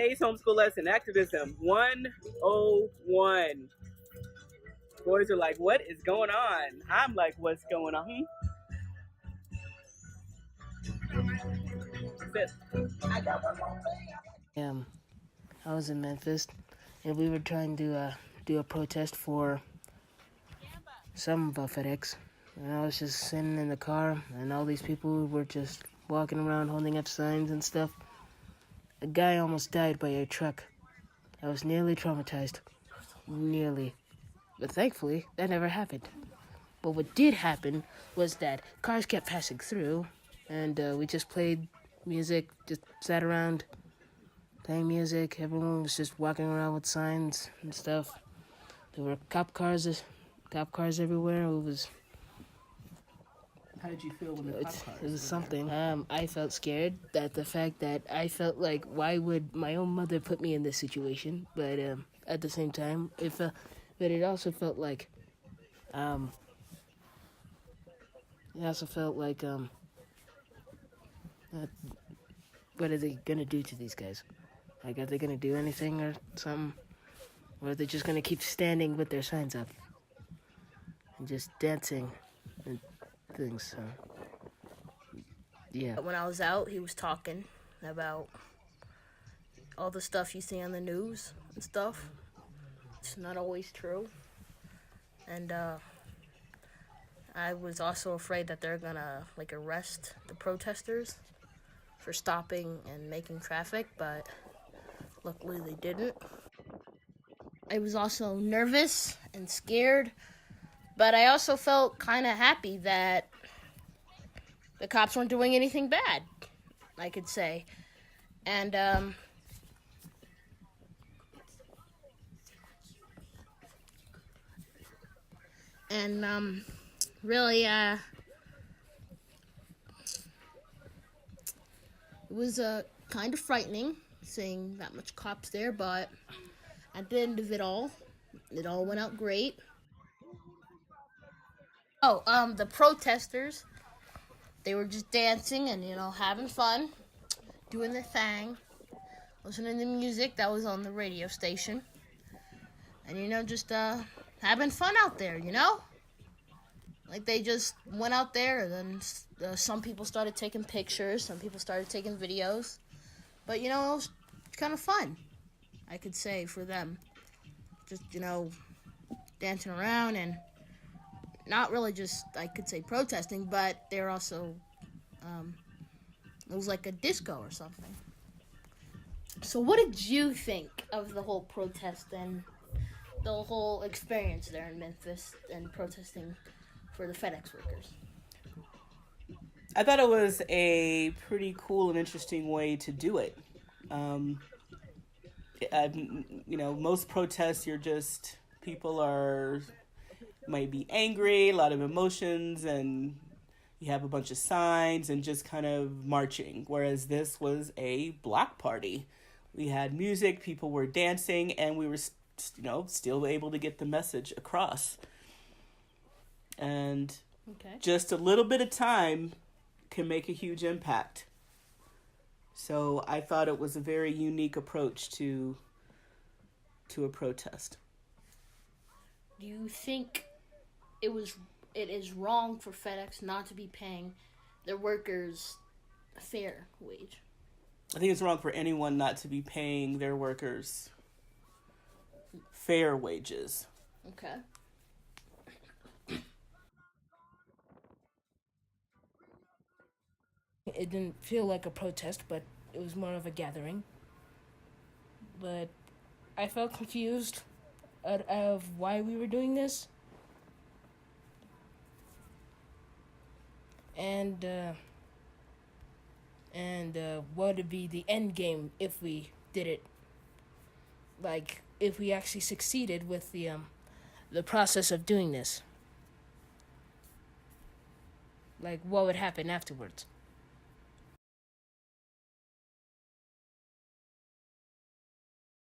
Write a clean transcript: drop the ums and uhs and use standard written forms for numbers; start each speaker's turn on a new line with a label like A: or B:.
A: Today's homeschool lesson, Activism 101. Boys are like, what is going on? I'm like, what's going on?
B: I was in Memphis, and we were trying to do a protest for some of FedEx. And I was just sitting in the car, and all these people were just walking around holding up signs and stuff. A guy almost died by a truck. I was nearly traumatized. Nearly. But thankfully, that never happened. But what did happen was that cars kept passing through, and we just played music, just sat around playing music. Everyone was just walking around with signs and stuff. There were cop cars everywhere. It was.
A: How did you feel when the cop cars
B: It was something. I felt scared. That the fact that I felt like, why would my own mother put me in this situation? But at the same time, but it also felt like, what are they gonna do to these guys? Like, are they gonna do anything or something? Or are they just gonna keep standing with their signs up and just dancing and things? So, yeah.
C: When I was out, he was talking about all the stuff you see on the news and stuff. It's not always true. And I was also afraid that they're gonna arrest the protesters for stopping and making traffic, but luckily they didn't. I was also nervous and scared, but I also felt kind of happy that the cops weren't doing anything bad, I could say. And really, it was kind of frightening seeing that much cops there, but at the end of it all went out great. The protesters, they were just dancing and, having fun, doing their thing, listening to music that was on the radio station, and, just having fun out there, Like, they just went out there, and then some people started taking pictures, some people started taking videos, but, it was kind of fun, I could say, for them. Just, dancing around and not really just, I could say, protesting, but they're also, it was like a disco or something. So what did you think of the whole protest and the whole experience there in Memphis and protesting for the FedEx workers?
A: I thought it was a pretty cool and interesting way to do it. Most protests, people might be angry, a lot of emotions, and you have a bunch of signs and just kind of marching. Whereas this was a block party. We had music, people were dancing, and we were, still able to get the message across. And just a little bit of time can make a huge impact. So I thought it was a very unique approach to a protest.
C: Do you think it is wrong for FedEx not to be paying their workers a fair wage?
A: I think it's wrong for anyone not to be paying their workers fair wages.
C: Okay.
B: It didn't feel like a protest, but it was more of a gathering. But I felt confused of why we were doing this. And what would be the end game if we did it? Like, if we actually succeeded with the process of doing this. Like, what would happen afterwards?